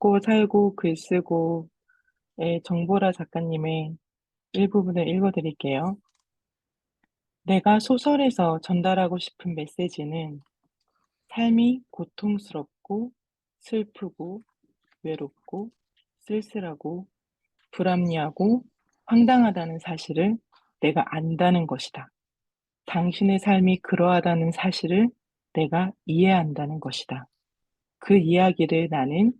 먹고 살고 글 쓰고의 정보라 작가님의 일부분을 읽어드릴게요. 내가 소설에서 전달하고 싶은 메시지는 삶이 고통스럽고 슬프고 외롭고 쓸쓸하고 불합리하고 황당하다는 사실을 내가 안다는 것이다. 당신의 삶이 그러하다는 사실을 내가 이해한다는 것이다. 그 이야기를 나는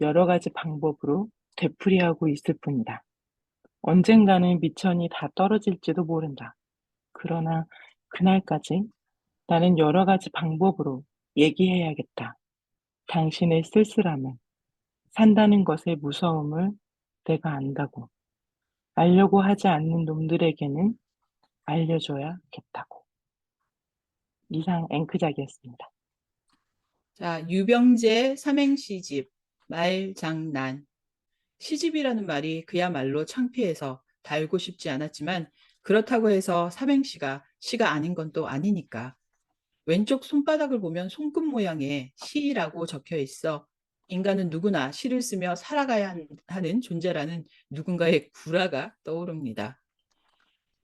여러 가지 방법으로 되풀이하고 있을 뿐이다. 언젠가는 미천이 다 떨어질지도 모른다. 그러나 그날까지 나는 여러 가지 방법으로 얘기해야겠다. 당신의 쓸쓸함을, 산다는 것의 무서움을 내가 안다고. 알려고 하지 않는 놈들에게는 알려줘야겠다고. 이상 앵크작이었습니다. 자, 유병재 삼행시집, 말장난. 시집이라는 말이 그야말로 창피해서 달고 싶지 않았지만 그렇다고 해서 삼행시가 시가 아닌 건 또 아니니까. 왼쪽 손바닥을 보면 손끝 모양의 시라고 적혀 있어 인간은 누구나 시를 쓰며 살아가야 하는 존재라는 누군가의 구라가 떠오릅니다.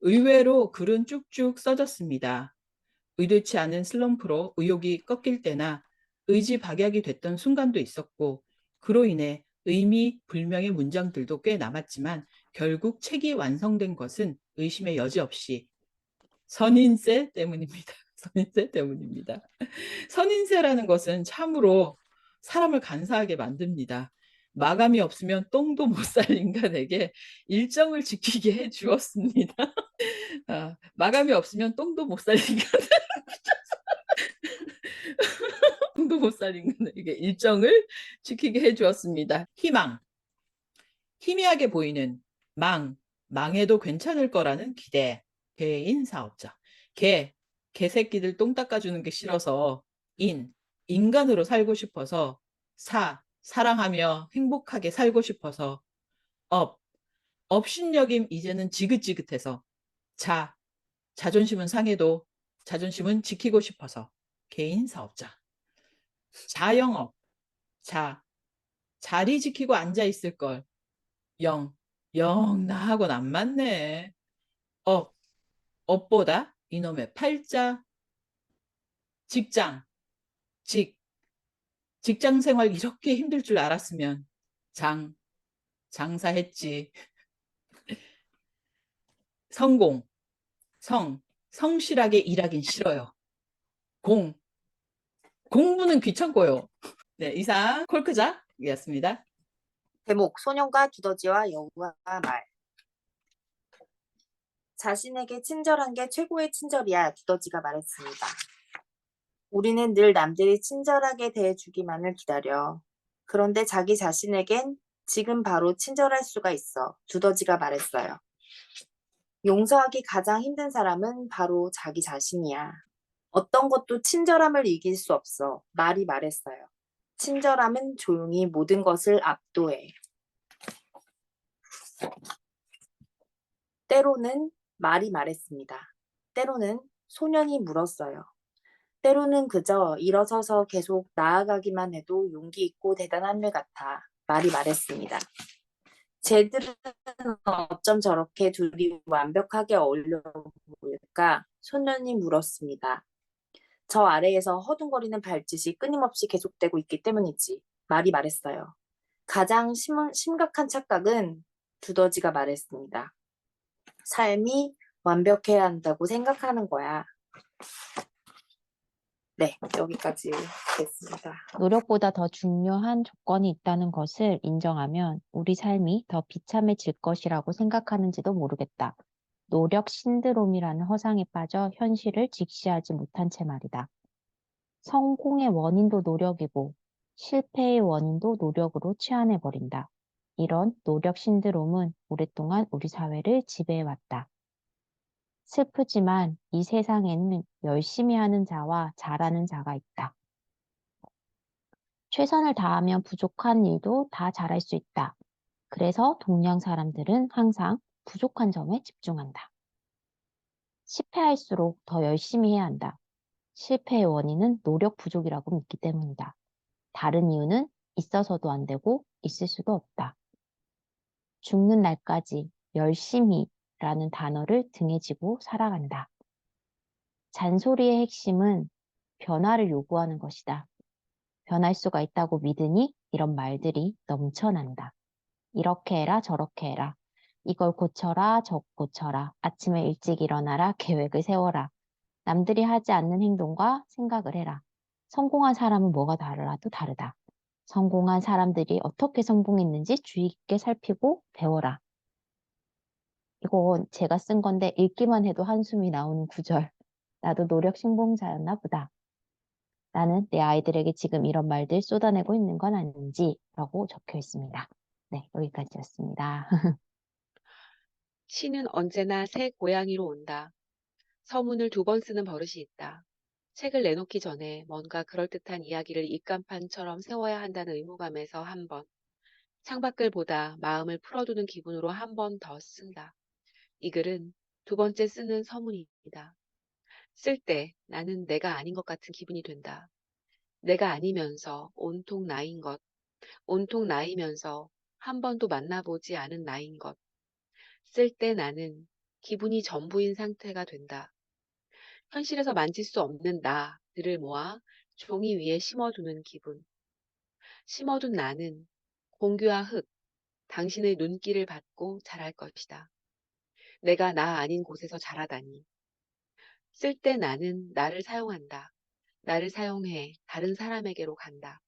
의외로 글은 쭉쭉 써졌습니다. 의도치 않은 슬럼프로 의욕이 꺾일 때나 의지박약이 됐던 순간도 있었고 그로 인해 의미 불명의 문장들도 꽤 남았지만 결국 책이 완성된 것은 의심의 여지 없이 선인세 때문입니다. 선인세 때문입니다. 선인세라는 것은 참으로 사람을 간사하게 만듭니다. 마감이 없으면 똥도 못 살 인간에게 일정을 지키게 해 주었습니다. 마감이 없으면 똥도 못 살 인간, 똥도 못 살 인간에게 일정을 지키게 해 주었습니다. 희망, 희미하게 보이는 망해도 괜찮을 거라는 기대, 개인 사업자. 개새끼들 똥 닦아주는 게 싫어서 인간으로 살고 싶어서 사랑하며 행복하게 살고 싶어서 업신여김 이제는 지긋지긋해서 자존심은 상해도 자존심은 지키고 싶어서 개인 사업자. 자영업, 자리 지키고 앉아 있을 걸. 영 나하고는 안 맞네. 업보다 이놈의 팔자. 직장, 직장 생활 이렇게 힘들 줄 알았으면 장사했지. 성공, 성실하게 일하긴 싫어요. 공부는 귀찮고요. 네, 이상 콜크작이었습니다. 제목, 소년과 두더지와 여우와 말. 자신에게 친절한 게 최고의 친절이야, 두더지가 말했습니다. 우리는 늘 남들이 친절하게 대해주기만을 기다려. 그런데 자기 자신에겐 지금 바로 친절할 수가 있어, 두더지가 말했어요. 용서하기 가장 힘든 사람은 바로 자기 자신이야. 어떤 것도 친절함을 이길 수 없어, 말이 말했어요. 친절함은 조용히 모든 것을 압도해. 때로는 말이 말했습니다. 때로는 소년이 물었어요. 때로는 그저 일어서서 계속 나아가기만 해도 용기 있고 대단한 일 같아. 말이 말했습니다. 쟤들은 어쩜 저렇게 둘이 완벽하게 어울려 보일까? 소년이 물었습니다. 저 아래에서 허둥거리는 발짓이 끊임없이 계속되고 있기 때문이지. 말이 말했어요. 가장 심각한 착각은 두더지가 말했습니다. 삶이 완벽해야 한다고 생각하는 거야. 네, 여기까지 됐습니다. 노력보다 더 중요한 조건이 있다는 것을 인정하면 우리 삶이 더 비참해질 것이라고 생각하는지도 모르겠다. 노력 신드롬이라는 허상에 빠져 현실을 직시하지 못한 채 말이다. 성공의 원인도 노력이고 실패의 원인도 노력으로 치환해버린다. 이런 노력 신드롬은 오랫동안 우리 사회를 지배해왔다. 슬프지만 이 세상에는 열심히 하는 자와 잘하는 자가 있다. 최선을 다하면 부족한 일도 다 잘할 수 있다. 그래서 동양 사람들은 항상 부족한 점에 집중한다. 실패할수록 더 열심히 해야 한다. 실패의 원인은 노력 부족이라고 믿기 때문이다. 다른 이유는 있어서도 안 되고 있을 수도 없다. 죽는 날까지 열심히라는 단어를 등에 지고 살아간다. 잔소리의 핵심은 변화를 요구하는 것이다. 변할 수가 있다고 믿으니 이런 말들이 넘쳐난다. 이렇게 해라, 저렇게 해라. 이걸 고쳐라, 저거 고쳐라. 아침에 일찍 일어나라, 계획을 세워라. 남들이 하지 않는 행동과 생각을 해라. 성공한 사람은 뭐가 달라도 다르다. 성공한 사람들이 어떻게 성공했는지 주의 깊게 살피고 배워라. 이건 제가 쓴 건데 읽기만 해도 한숨이 나오는 구절. 나도 노력 신봉자였나 보다. 나는 내 아이들에게 지금 이런 말들 쏟아내고 있는 건 아닌지라고 적혀 있습니다. 네, 여기까지였습니다. 시는 언제나 새 고양이로 온다. 서문을 2번 쓰는 버릇이 있다. 책을 내놓기 전에 뭔가 그럴듯한 이야기를 입간판처럼 세워야 한다는 의무감에서 한 번, 창밖을 보다 마음을 풀어두는 기분으로 한 번 더 쓴다. 이 글은 2번째 쓰는 서문이다. 쓸 때 나는 내가 아닌 것 같은 기분이 된다. 내가 아니면서 온통 나인 것, 온통 나이면서 한 번도 만나보지 않은 나인 것. 쓸 때 나는 기분이 전부인 상태가 된다. 현실에서 만질 수 없는 나들을 모아 종이 위에 심어두는 기분. 심어둔 나는 공규와 흙, 당신의 눈길을 받고 자랄 것이다. 내가 나 아닌 곳에서 자라다니. 쓸 때 나는 나를 사용한다. 나를 사용해 다른 사람에게로 간다.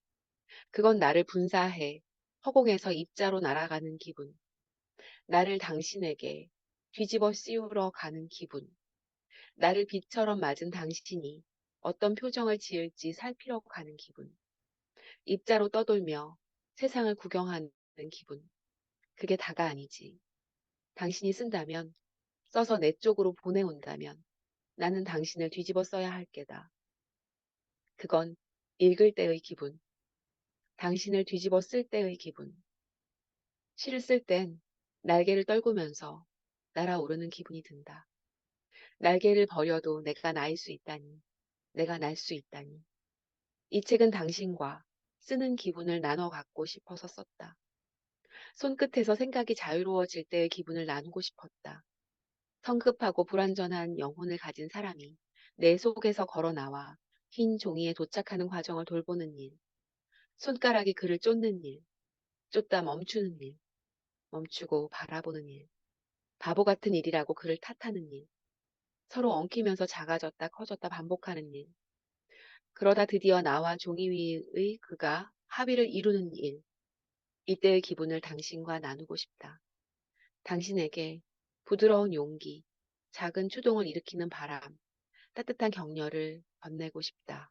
그건 나를 분사해 허공에서 입자로 날아가는 기분. 나를 당신에게 뒤집어 씌우러 가는 기분. 나를 빛처럼 맞은 당신이 어떤 표정을 지을지 살피러 가는 기분. 입자로 떠돌며 세상을 구경하는 기분. 그게 다가 아니지. 당신이 쓴다면, 써서 내 쪽으로 보내온다면 나는 당신을 뒤집어 써야 할 게다. 그건 읽을 때의 기분. 당신을 뒤집어 쓸 때의 기분. 시를 쓸 땐 날개를 떨구면서 날아오르는 기분이 든다. 날개를 버려도 내가 나일 수 있다니. 내가 날 수 있다니. 이 책은 당신과 쓰는 기분을 나눠 갖고 싶어서 썼다. 손끝에서 생각이 자유로워질 때의 기분을 나누고 싶었다. 성급하고 불완전한 영혼을 가진 사람이 내 속에서 걸어 나와 흰 종이에 도착하는 과정을 돌보는 일. 손가락이 글을 쫓는 일. 쫓다 멈추는 일. 멈추고 바라보는 일. 바보 같은 일이라고 그를 탓하는 일. 서로 엉키면서 작아졌다 커졌다 반복하는 일. 그러다 드디어 나와 종이 위의 그가 합의를 이루는 일. 이때의 기분을 당신과 나누고 싶다. 당신에게 부드러운 용기, 작은 추동을 일으키는 바람, 따뜻한 격려를 건네고 싶다.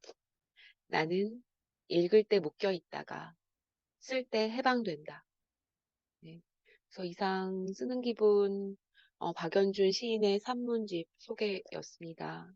나는 읽을 때 묶여 있다가 쓸 때 해방된다. 네. 그래서 이상 쓰는 기분 박연준 시인의 산문집 소개였습니다.